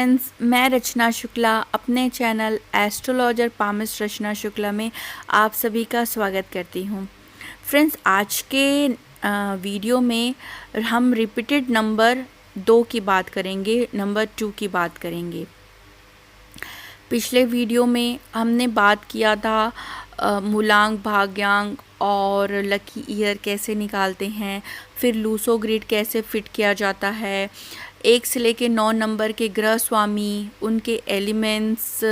Friends, मैं रचना शुक्ला अपने channel astrologer palmist रचना शुक्ला में आप सभी का स्वागत करती हूँ। फ्रेंड्स, आज के वीडियो में हम रिपीटेड नंबर 2 की बात करेंगे, नंबर 2 की बात करेंगे। पिछले वीडियो में हमने बात किया था मूलांक, भाग्यांक और लकी ईयर कैसे निकालते हैं, फिर लूसो ग्रिड कैसे फिट किया जाता है, 1 से लेके 9 नंबर के ग्रह स्वामी, उनके एलिमेंट्स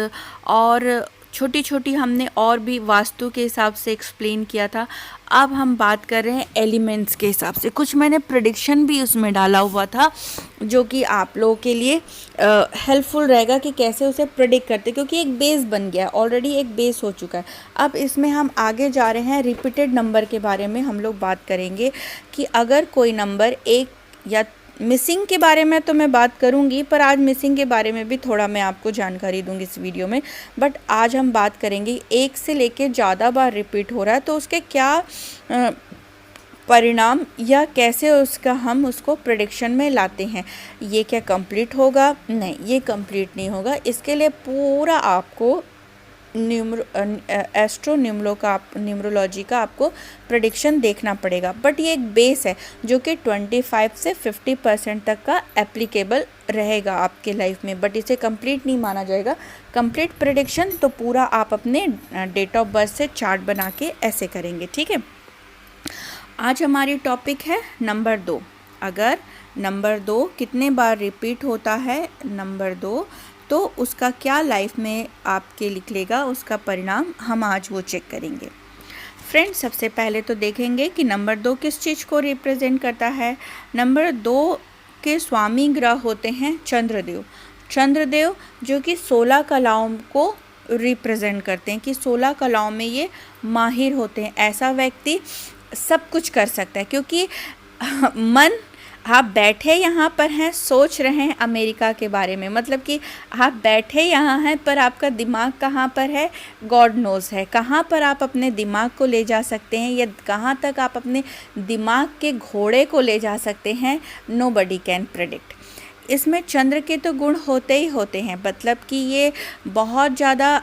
और छोटी छोटी हमने और भी वास्तु के हिसाब से एक्सप्लेन किया था। अब हम बात कर रहे हैं एलिमेंट्स के हिसाब से। कुछ मैंने प्रेडिक्शन भी उसमें डाला हुआ था जो कि आप लोगों के लिए हेल्पफुल रहेगा कि कैसे उसे प्रेडिक्ट करते, क्योंकि एक बेस बन गया है, ऑलरेडी एक बेस हो चुका है। अब इसमें हम आगे जा रहे हैं, रिपीटेड नंबर के बारे में हम लोग बात करेंगे कि अगर कोई नंबर एक या मिसिंग के बारे में तो मैं बात करूंगी, पर आज मिसिंग के बारे में भी थोड़ा मैं आपको जानकारी दूंगी इस वीडियो में। बट आज हम बात करेंगे एक से लेके ज़्यादा बार रिपीट हो रहा है तो उसके क्या परिणाम या कैसे उसका हम उसको प्रेडिक्शन में लाते हैं। ये क्या कंप्लीट होगा? नहीं, ये कंप्लीट नहीं होगा। इसके लिए पूरा आपको न्यूमरोलॉजी का आपको प्रेडिक्शन देखना पड़ेगा। बट ये एक बेस है जो कि 25 से 50% तक का एप्लीकेबल रहेगा आपके लाइफ में, बट इसे कंप्लीट नहीं माना जाएगा। कंप्लीट प्रेडिक्शन तो पूरा आप अपने डेट ऑफ बर्थ से चार्ट बना के ऐसे करेंगे, ठीक है। आज हमारी टॉपिक है नंबर 2। अगर नंबर 2 कितने बार रिपीट होता है नंबर 2, तो उसका क्या लाइफ में आपके निकलेगा, उसका परिणाम हम आज वो चेक करेंगे। फ्रेंड्स, सबसे पहले तो देखेंगे कि नंबर 2 किस चीज़ को रिप्रेजेंट करता है। नंबर 2 के स्वामी ग्रह होते हैं चंद्रदेव। चंद्रदेव जो कि 16 कलाओं को रिप्रेजेंट करते हैं, कि 16 कलाओं में ये माहिर होते हैं। ऐसा व्यक्ति सब कुछ कर सकता है, क्योंकि मन आप बैठे यहाँ पर हैं, सोच रहे हैं अमेरिका के बारे में, मतलब कि आप बैठे यहाँ हैं पर आपका दिमाग कहाँ पर है, गॉड नोज़ है। कहाँ पर आप अपने दिमाग को ले जा सकते हैं या कहाँ तक आप अपने दिमाग के घोड़े को ले जा सकते हैं, नोबडी कैन प्रेडिक्ट। इसमें चंद्र के तो गुण होते ही होते हैं, मतलब कि ये बहुत ज़्यादा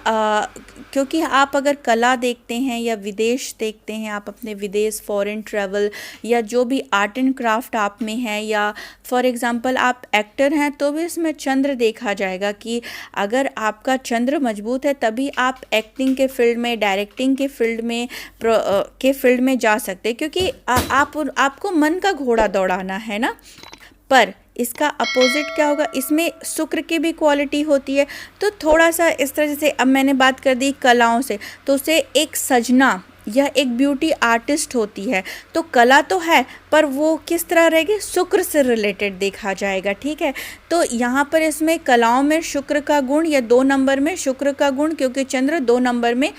क्योंकि आप अगर कला देखते हैं या विदेश देखते हैं, आप अपने विदेश फॉरेन ट्रैवल या जो भी आर्ट एंड क्राफ्ट आप में है, या फॉर एग्जांपल आप एक्टर हैं तो भी इसमें चंद्र देखा जाएगा कि अगर आपका चंद्र मजबूत है तभी आप एक्टिंग के फील्ड में, डायरेक्टिंग के फील्ड में जा सकते हैं, क्योंकि आपको मन का घोड़ा दौड़ाना है ना। पर इसका अपोजिट क्या होगा, इसमें शुक्र की भी क्वालिटी होती है। तो थोड़ा सा इस तरह से, अब मैंने बात कर दी कलाओं से, तो उसे एक सजना या एक ब्यूटी आर्टिस्ट होती है, तो कला तो है पर वो किस तरह रहेगी, शुक्र से रिलेटेड देखा जाएगा, ठीक है। तो यहाँ पर इसमें कलाओं में शुक्र का गुण या 2 नंबर में शुक्र का गुण, क्योंकि चंद्र 2 नंबर में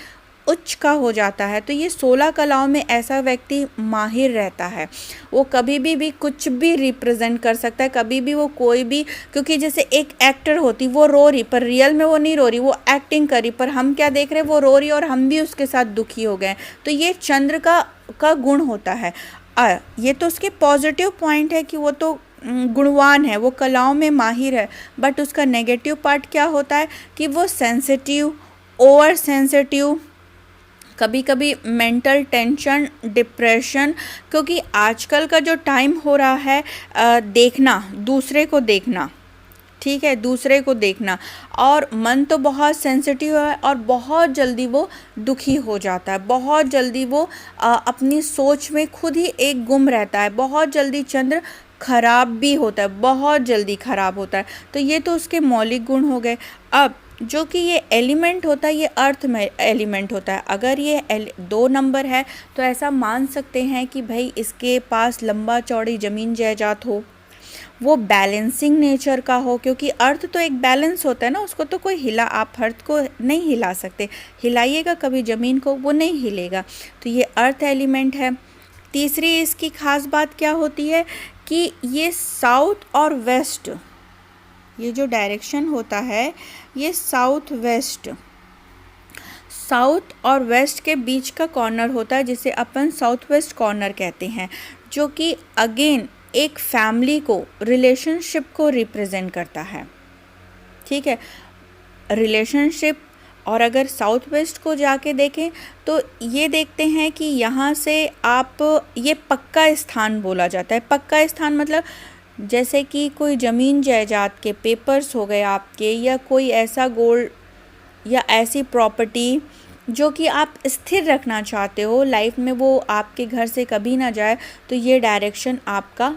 उच्च का हो जाता है, तो ये 16 कलाओं में ऐसा व्यक्ति माहिर रहता है। वो कभी भी कुछ भी रिप्रेजेंट कर सकता है, कभी भी वो कोई भी, क्योंकि जैसे एक एक्टर होती, वो रो रही पर रियल में वो नहीं रो रही, वो एक्टिंग करी, पर हम क्या देख रहे हैं, वो रो रही और हम भी उसके साथ दुखी हो गए। तो ये चंद्र का गुण होता है। ये तो उसके पॉजिटिव पॉइंट है कि वो तो गुणवान है, वो कलाओं में माहिर है। बट उसका नेगेटिव पार्ट क्या होता है कि वो सेंसिटिव, ओवर सेंसिटिव, कभी कभी मेंटल टेंशन, डिप्रेशन, क्योंकि आजकल का जो टाइम हो रहा है देखना, दूसरे को देखना, ठीक है, दूसरे को देखना, और मन तो बहुत सेंसिटिव है और बहुत जल्दी वो दुखी हो जाता है, बहुत जल्दी वो अपनी सोच में खुद ही एक गुम रहता है, बहुत जल्दी चंद्र खराब भी होता है, बहुत जल्दी खराब होता है। तो ये तो उसके मौलिक गुण हो गए। अब जो कि ये एलिमेंट होता है, ये अर्थ में एलिमेंट होता है। अगर ये 2 नंबर है तो ऐसा मान सकते हैं कि भाई इसके पास लंबा चौड़ी ज़मीन जायदाद हो, वो बैलेंसिंग नेचर का हो, क्योंकि अर्थ तो एक बैलेंस होता है ना, उसको तो कोई आप अर्थ को नहीं हिला सकते, हिलाइएगा कभी ज़मीन को, वो नहीं हिलेगा। तो ये अर्थ एलिमेंट है। तीसरी इसकी खास बात क्या होती है कि ये साउथ और वेस्ट, ये जो डायरेक्शन होता है ये साउथ और वेस्ट के बीच का कॉर्नर होता है, जिसे अपन साउथ वेस्ट कॉर्नर कहते हैं, जो कि अगेन एक फैमिली को, रिलेशनशिप को रिप्रेजेंट करता है, ठीक है। रिलेशनशिप, और अगर साउथ वेस्ट को जाके देखें तो ये देखते हैं कि यहाँ से आप, ये पक्का स्थान बोला जाता है। पक्का स्थान मतलब जैसे कि कोई ज़मीन जायदाद के पेपर्स हो गए आपके, या कोई ऐसा गोल्ड या ऐसी प्रॉपर्टी जो कि आप स्थिर रखना चाहते हो लाइफ में, वो आपके घर से कभी ना जाए, तो ये डायरेक्शन आपका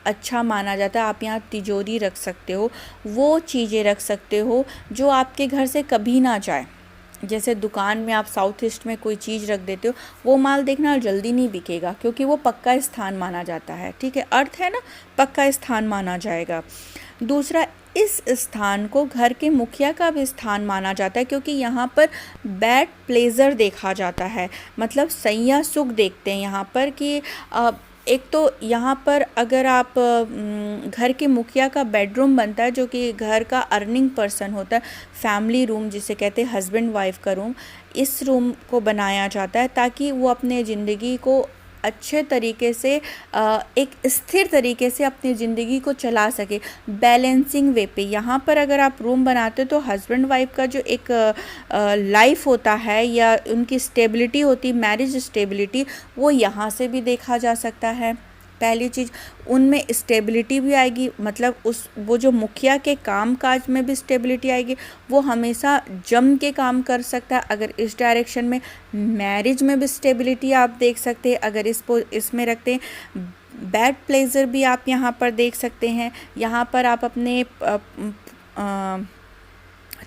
अच्छा माना जाता है। आप यहाँ तिजोरी रख सकते हो, वो चीज़ें रख सकते हो जो आपके घर से कभी ना जाए। जैसे दुकान में आप साउथ ईस्ट में कोई चीज़ रख देते हो, वो माल देखना जल्दी नहीं बिकेगा, क्योंकि वो पक्का स्थान माना जाता है, ठीक है। अर्थ है ना, पक्का स्थान माना जाएगा। दूसरा, इस स्थान को घर के मुखिया का भी स्थान माना जाता है, क्योंकि यहाँ पर बैड प्लेजर देखा जाता है, मतलब सैया सुख देखते हैं यहाँ पर कि एक तो यहाँ पर अगर आप घर के मुखिया का बेडरूम बनता है, जो कि घर का अर्निंग पर्सन होता है, फैमिली रूम जिसे कहते हैं, हस्बैंड वाइफ का रूम, इस रूम को बनाया जाता है ताकि वो अपने ज़िंदगी को अच्छे तरीके से, एक स्थिर तरीके से अपनी ज़िंदगी को चला सके, बैलेंसिंग वे पे। यहाँ पर अगर आप रूम बनाते हो तो हस्बैंड वाइफ का जो एक लाइफ होता है या उनकी स्टेबिलिटी होती, मैरिज स्टेबिलिटी, वो यहाँ से भी देखा जा सकता है। पहली चीज़, उनमें स्टेबिलिटी भी आएगी, मतलब वो जो मुखिया के काम काज में भी स्टेबिलिटी आएगी, वो हमेशा जम के काम कर सकता है अगर इस डायरेक्शन में। मैरिज में भी स्टेबिलिटी आप देख सकते हैं अगर इसमें रखते हैं। बैड प्लेजर भी आप यहाँ पर देख सकते हैं। यहाँ पर आप अपने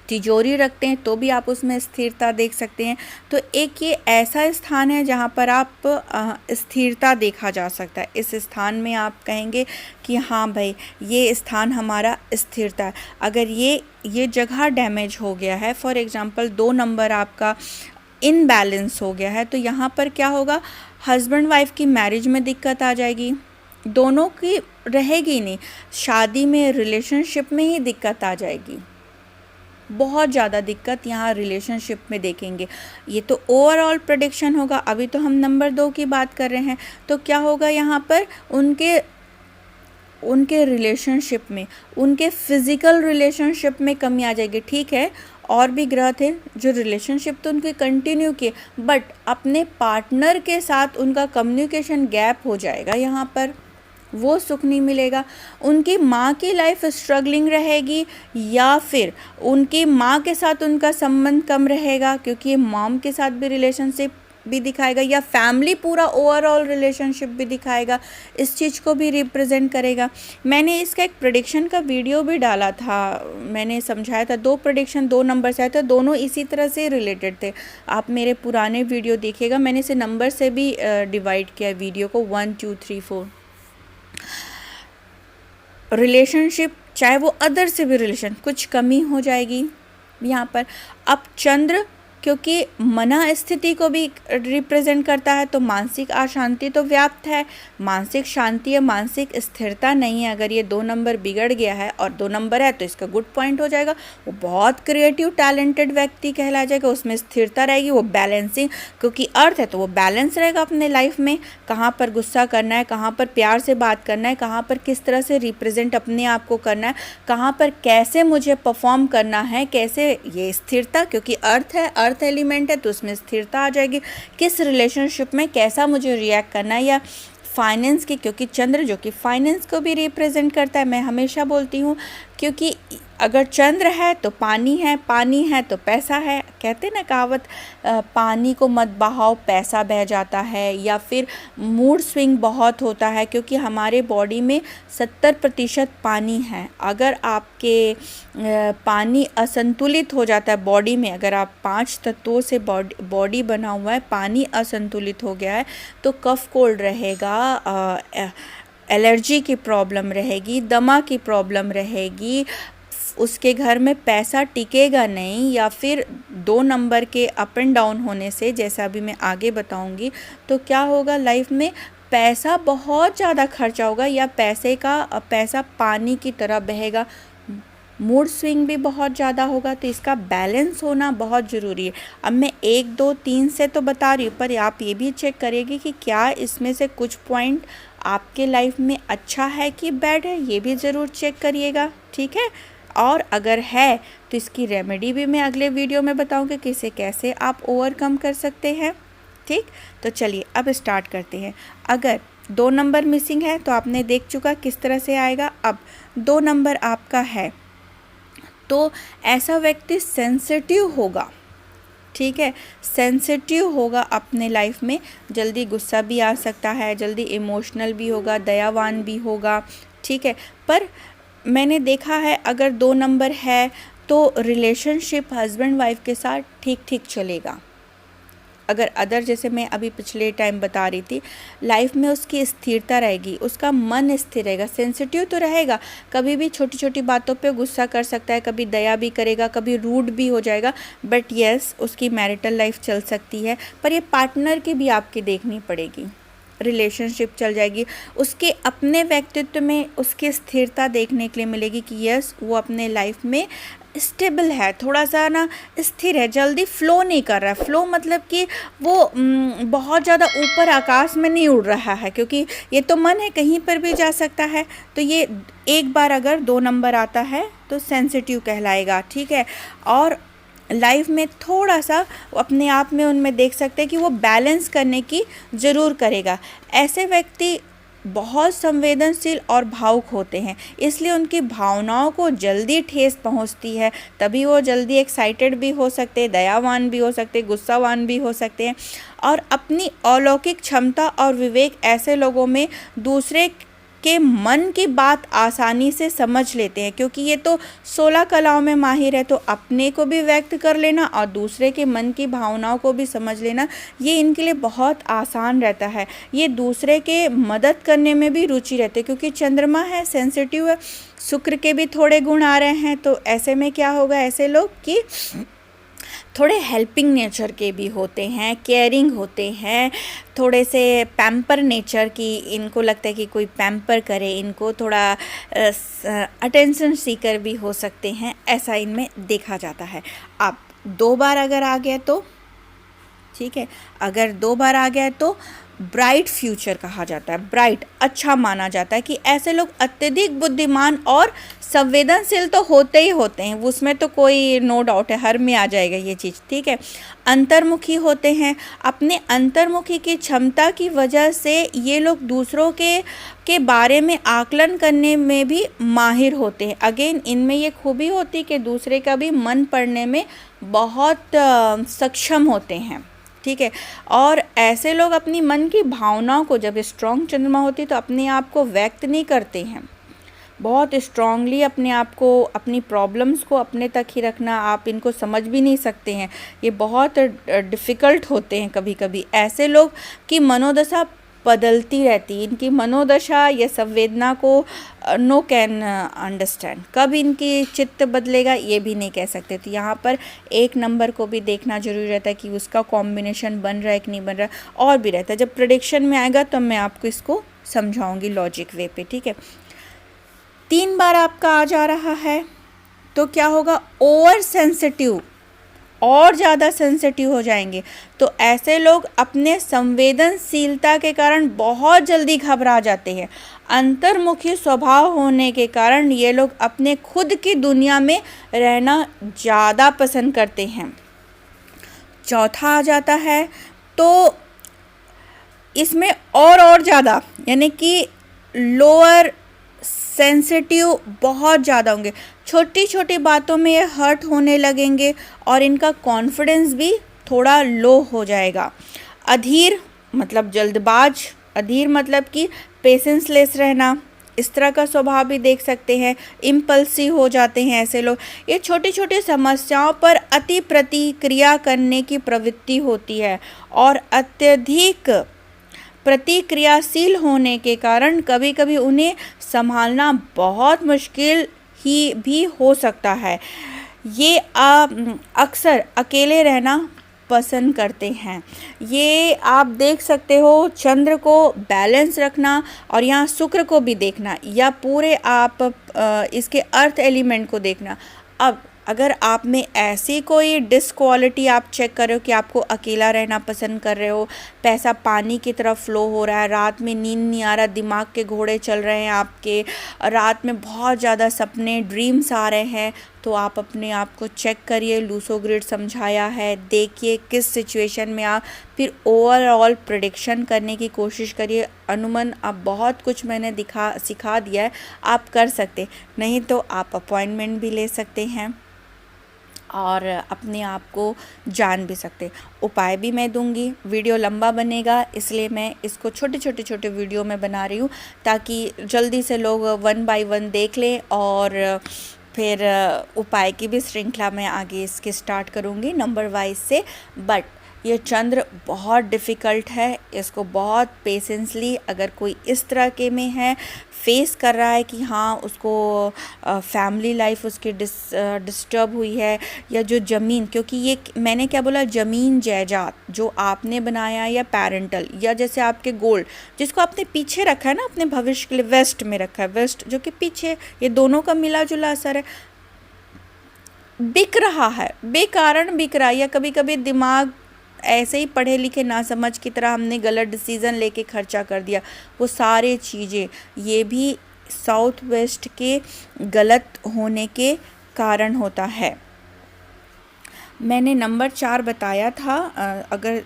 तिजोरी रखते हैं तो भी आप उसमें स्थिरता देख सकते हैं। तो एक ये ऐसा स्थान है जहाँ पर आप स्थिरता देखा जा सकता है। इस स्थान में आप कहेंगे कि हाँ भाई, ये स्थान हमारा स्थिरता है। अगर ये जगह डैमेज हो गया है, फॉर एग्जांपल 2 नंबर आपका इनबैलेंस हो गया है, तो यहाँ पर क्या होगा, हस्बैंड वाइफ की मैरिज में दिक्कत आ जाएगी, दोनों की रहेगी नहीं, शादी में, रिलेशनशिप में ही दिक्कत आ जाएगी। बहुत ज़्यादा दिक्कत यहाँ रिलेशनशिप में देखेंगे। ये तो ओवरऑल प्रेडिक्शन होगा। अभी तो हम नंबर 2 की बात कर रहे हैं। तो क्या होगा यहाँ पर, उनके रिलेशनशिप में, उनके फिज़िकल रिलेशनशिप में कमी आ जाएगी। ठीक है, और भी ग्रह थे जो रिलेशनशिप तो उनके कंटिन्यू किए, बट अपने पार्टनर के साथ उनका कम्युनिकेशन गैप हो जाएगा, यहाँ पर वो सुख नहीं मिलेगा। उनकी माँ की लाइफ स्ट्रगलिंग रहेगी, या फिर उनकी माँ के साथ उनका संबंध कम रहेगा, क्योंकि मॉम के साथ भी रिलेशनशिप भी दिखाएगा, या फैमिली पूरा ओवरऑल रिलेशनशिप भी दिखाएगा, इस चीज़ को भी रिप्रेजेंट करेगा। मैंने इसका एक प्रेडिक्शन का वीडियो भी डाला था, मैंने समझाया था 2 प्रेडिक्शन 2 नंबर से आए थे, दोनों इसी तरह से रिलेटेड थे। आप मेरे पुराने वीडियो देखिएगा, मैंने इसे नंबर से भी डिवाइड किया वीडियो को, 1 2 3 4। रिलेशनशिप, चाहे वो अदर से भी रिलेशन, कुछ कमी हो जाएगी यहाँ पर। अब चंद्र, क्योंकि मना स्थिति को भी रिप्रेजेंट करता है, तो मानसिक अशांति तो व्याप्त है, मानसिक शांति है, मानसिक स्थिरता नहीं है। अगर ये 2 नंबर बिगड़ गया है और 2 नंबर है तो इसका गुड पॉइंट हो जाएगा, वो बहुत क्रिएटिव टैलेंटेड व्यक्ति कहला जाएगा, उसमें स्थिरता रहेगी, वो बैलेंसिंग, क्योंकि अर्थ है तो वो बैलेंस रहेगा अपने लाइफ में, कहाँ पर गुस्सा करना है, कहाँ पर प्यार से बात करना है, कहाँ पर किस तरह से रिप्रेजेंट अपने आप को करना है, कहाँ पर कैसे मुझे परफॉर्म करना है, कैसे, ये स्थिरता, क्योंकि अर्थ है, अर्थ एलिमेंट है तो उसमें स्थिरता आ जाएगी। किस रिलेशनशिप में कैसा मुझे रिएक्ट करना है, या फाइनेंस की, क्योंकि चंद्र जो कि फाइनेंस को भी रिप्रेजेंट करता है। मैं हमेशा बोलती हूँ, क्योंकि अगर चंद्र है तो पानी है, पानी है तो पैसा है। कहते ना कहावत, पानी को मत बहाओ पैसा बह जाता है, या फिर मूड स्विंग बहुत होता है, क्योंकि हमारे बॉडी में 70% पानी है। अगर आपके पानी असंतुलित हो जाता है बॉडी में, अगर आप 5 तत्वों से बॉडी बना हुआ है, पानी असंतुलित हो गया है तो कफ कोल्ड रहेगा, एलर्जी की प्रॉब्लम रहेगी, दमा की प्रॉब्लम रहेगी, उसके घर में पैसा टिकेगा नहीं, या फिर 2 नंबर के अप एंड डाउन होने से, जैसा अभी मैं आगे बताऊंगी, तो क्या होगा लाइफ में, पैसा बहुत ज़्यादा खर्चा होगा, या पैसा पानी की तरह बहेगा, मूड स्विंग भी बहुत ज़्यादा होगा। तो इसका बैलेंस होना बहुत ज़रूरी है। अब मैं 1 2 3 से तो बता रही हूँ, पर आप ये भी चेक करिएगा कि क्या इसमें से कुछ पॉइंट आपके लाइफ में अच्छा है कि बैड है, ये भी ज़रूर चेक करिएगा, ठीक है। और अगर है तो इसकी रेमेडी भी मैं अगले वीडियो में बताऊंगी कि इसे कैसे आप ओवरकम कर सकते हैं। ठीक, तो चलिए अब स्टार्ट करते हैं। अगर 2 नंबर मिसिंग है तो आपने देख चुका किस तरह से आएगा। अब 2 नंबर आपका है तो ऐसा व्यक्ति सेंसिटिव होगा, ठीक है, सेंसिटिव होगा अपने लाइफ में, जल्दी गुस्सा भी आ सकता है, जल्दी इमोशनल भी होगा, दयावान भी होगा, ठीक है। पर मैंने देखा है अगर 2 नंबर है तो रिलेशनशिप हस्बैंड वाइफ के साथ ठीक ठीक चलेगा। अगर अदर, जैसे मैं अभी पिछले टाइम बता रही थी, लाइफ में उसकी स्थिरता रहेगी, उसका मन स्थिर रहेगा। सेंसिटिव तो रहेगा, कभी भी छोटी छोटी बातों पे गुस्सा कर सकता है, कभी दया भी करेगा, कभी रूड भी हो जाएगा, बट यस उसकी मैरिटल लाइफ चल सकती है। पर ये पार्टनर की भी आपकी देखनी पड़ेगी, रिलेशनशिप चल जाएगी। उसके अपने व्यक्तित्व में उसकी स्थिरता देखने के लिए मिलेगी कि यस वो अपने लाइफ में स्टेबल है, थोड़ा सा ना स्थिर है, जल्दी फ्लो नहीं कर रहा है। फ्लो मतलब कि वो बहुत ज़्यादा ऊपर आकाश में नहीं उड़ रहा है, क्योंकि ये तो मन है, कहीं पर भी जा सकता है। तो ये एक बार अगर 2 नंबर आता है तो सेंसिटिव कहलाएगा, ठीक है। और लाइफ में थोड़ा सा अपने आप में उनमें देख सकते हैं कि वो बैलेंस करने की ज़रूर करेगा। ऐसे व्यक्ति बहुत संवेदनशील और भावुक होते हैं, इसलिए उनकी भावनाओं को जल्दी ठेस पहुंचती है, तभी वो जल्दी एक्साइटेड भी हो सकते हैं, दयावान भी हो सकते हैं, गुस्सावान भी हो सकते हैं। और अपनी अलौकिक क्षमता और विवेक ऐसे लोगों में दूसरे के मन की बात आसानी से समझ लेते हैं, क्योंकि ये तो 16 कलाओं में माहिर है। तो अपने को भी व्यक्त कर लेना और दूसरे के मन की भावनाओं को भी समझ लेना, ये इनके लिए बहुत आसान रहता है। ये दूसरे के मदद करने में भी रुचि रहती है, क्योंकि चंद्रमा है, सेंसिटिव है, शुक्र के भी थोड़े गुण आ रहे हैं। तो ऐसे में क्या होगा, ऐसे लोग कि थोड़े हेल्पिंग नेचर के भी होते हैं, केयरिंग होते हैं, थोड़े से पैम्पर नेचर की, इनको लगता है कि कोई पैम्पर करे इनको, थोड़ा अटेंशन सीकर भी हो सकते हैं, ऐसा इनमें देखा जाता है। अब 2 बार अगर आ गया तो ठीक है, अगर 2 बार आ गया तो ब्राइट फ्यूचर कहा जाता है, ब्राइट अच्छा माना जाता है कि ऐसे लोग अत्यधिक बुद्धिमान और संवेदनशील तो होते ही होते हैं, उसमें तो कोई नो डाउट है, हर में आ जाएगा ये चीज़, ठीक है। अंतर्मुखी होते हैं, अपने अंतर्मुखी की क्षमता की वजह से ये लोग दूसरों के बारे में आकलन करने में भी माहिर होते हैं। अगेन इनमें ये खूबी होती है कि दूसरे का भी मन पढ़ने में बहुत सक्षम होते हैं, ठीक है। और ऐसे लोग अपनी मन की भावनाओं को, जब स्ट्रॉन्ग चंद्रमा होती है तो अपने आप को व्यक्त नहीं करते हैं, बहुत स्ट्रांगली अपने आप को, अपनी प्रॉब्लम्स को अपने तक ही रखना, आप इनको समझ भी नहीं सकते हैं, ये बहुत डिफ़िकल्ट होते हैं कभी कभी। ऐसे लोग की मनोदशा बदलती रहती है, इनकी मनोदशा या संवेदना को नो कैन अंडरस्टैंड, कब इनकी चित्त बदलेगा ये भी नहीं कह सकते। तो यहाँ पर 1 नंबर को भी देखना जरूरी रहता है कि उसका कॉम्बिनेशन बन रहा है कि नहीं बन रहा है, और भी रहता है। जब प्रेडिक्शन में आएगा तो मैं आपको इसको समझाऊंगी लॉजिक वे पे, ठीक है। 3 बार आपका आ जा रहा है तो क्या होगा, ओवर सेंसिटिव, और ज़्यादा सेंसिटिव हो जाएंगे। तो ऐसे लोग अपने संवेदनशीलता के कारण बहुत जल्दी घबरा जाते हैं। अंतर्मुखी स्वभाव होने के कारण ये लोग अपने खुद की दुनिया में रहना ज़्यादा पसंद करते हैं। 4था आ जाता है तो इसमें और ज़्यादा, यानी कि लोअर सेंसिटिव बहुत ज़्यादा होंगे, छोटी छोटी बातों में ये हर्ट होने लगेंगे और इनका कॉन्फिडेंस भी थोड़ा लो हो जाएगा। अधीर मतलब जल्दबाज, अधीर मतलब कि पेशेंसलेस रहना, इस तरह का स्वभाव भी देख सकते हैं। इम्पल्सिव हो जाते हैं ऐसे लोग, ये छोटी छोटी समस्याओं पर अति प्रतिक्रिया करने की प्रवृत्ति होती है और अत्यधिक प्रतिक्रियाशील होने के कारण कभी कभी उन्हें संभालना बहुत मुश्किल ही भी हो सकता है। ये अक्सर अकेले रहना पसंद करते हैं। ये आप देख सकते हो, चंद्र को बैलेंस रखना और यहाँ शुक्र को भी देखना, या पूरे आप इसके अर्थ एलिमेंट को देखना। अब अगर आप में ऐसी कोई डिसक्वालिटी आप चेक कर रहे हो कि आपको अकेला रहना पसंद कर रहे हो, पैसा पानी की तरफ फ्लो हो रहा है, रात में नींद नहीं आ रहा, दिमाग के घोड़े चल रहे हैं आपके, रात में बहुत ज़्यादा सपने ड्रीम्स आ रहे हैं, तो आप अपने आप को चेक करिए। लूसो ग्रिड समझाया है, देखिए किस सिचुएशन में आप, फिर ओवरऑल प्रेडिक्शन करने की कोशिश करिए। अनुमान अब बहुत कुछ मैंने सिखा दिया है, आप कर सकते, नहीं तो आप अपॉइंटमेंट भी ले सकते हैं और अपने आप को जान भी सकते। उपाय भी मैं दूंगी, वीडियो लंबा बनेगा इसलिए मैं इसको छोटे वीडियो में बना रही हूँ, ताकि जल्दी से लोग 1 बाय 1 देख लें, और फिर उपाय की भी श्रृंखला मैं आगे इसके स्टार्ट करूँगी नंबर वाइज से। बट ये चंद्र बहुत डिफ़िकल्ट है, इसको बहुत पेशेंसली अगर कोई इस तरह के में है, फेस कर रहा है कि हाँ उसको फैमिली लाइफ उसकी डिस्टर्ब हुई है, या जो ज़मीन, क्योंकि ये मैंने क्या बोला, ज़मीन जायदाद जो आपने बनाया, या पेरेंटल, या जैसे आपके गोल्ड जिसको आपने पीछे रखा है ना अपने भविष्य के लिए, वेस्ट में रखा है, वेस्ट जो कि पीछे, ये दोनों का मिला जुला असर है, बिक रहा है, बेकारण बिक रहा है, या कभी कभी दिमाग ऐसे ही पढ़े लिखे ना समझ की तरह हमने गलत डिसीज़न लेके खर्चा कर दिया, वो सारे चीज़ें, ये भी साउथ वेस्ट के गलत होने के कारण होता है। मैंने नंबर 4 बताया था, अगर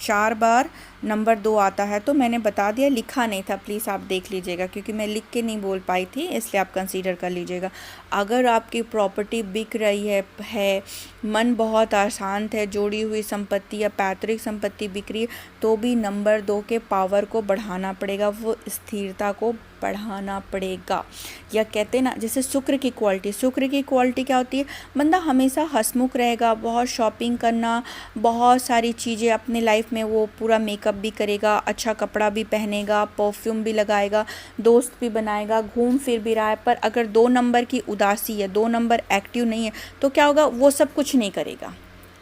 4 बार नंबर 2 आता है तो मैंने बता दिया, लिखा नहीं था, प्लीज़ आप देख लीजिएगा, क्योंकि मैं लिख के नहीं बोल पाई थी, इसलिए आप कंसीडर कर लीजिएगा। अगर आपकी प्रॉपर्टी बिक रही है, मन बहुत अशांत है, जोड़ी हुई संपत्ति या पैतृक संपत्ति बिक रही है, तो भी नंबर 2 के पावर को बढ़ाना पड़ेगा, वो स्थिरता को बढ़ाना पड़ेगा। या कहते हैं ना, जैसे शुक्र की क्वालिटी क्या होती है, बंदा हमेशा हंसमुख रहेगा, बहुत शॉपिंग करना, बहुत सारी चीज़ें अपने लाइफ में, वो पूरा मेकअप भी करेगा, अच्छा कपड़ा भी पहनेगा, परफ्यूम भी लगाएगा, दोस्त भी बनाएगा, घूम फिर भी रहा है, पर अगर 2 नंबर की उदासी है, 2 नंबर एक्टिव नहीं है, तो क्या होगा, वो सब कुछ नहीं करेगा,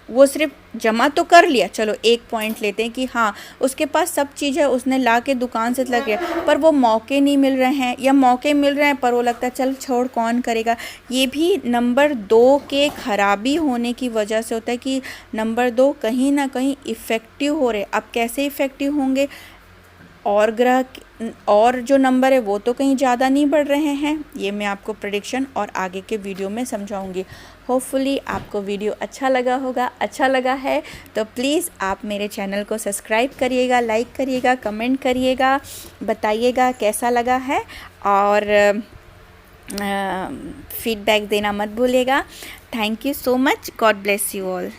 वो सिर्फ जमा तो कर लिया, चलो एक पॉइंट लेते हैं कि हाँ उसके पास सब चीज़ है, उसने ला के दुकान से लग गया, पर वो मौके नहीं मिल रहे हैं, या मौके मिल रहे हैं पर वो लगता है चल छोड़ कौन करेगा। ये भी नंबर 2 के खराबी होने की वजह से होता है कि नंबर 2 कहीं ना कहीं इफ़ेक्टिव हो रहे। अब कैसे इफ़ेक्टिव होंगे, और ग्रह और जो नंबर है वो तो कहीं ज़्यादा नहीं बढ़ रहे हैं, ये मैं आपको प्रेडिक्शन और आगे के वीडियो में समझाऊंगी। होपफुली आपको वीडियो अच्छा लगा है तो प्लीज़ आप मेरे चैनल को सब्सक्राइब करिएगा, लाइक करिएगा, कमेंट करिएगा, बताइएगा कैसा लगा है, और फीडबैक देना मत भूलिएगा। Thank you so much, God bless you all.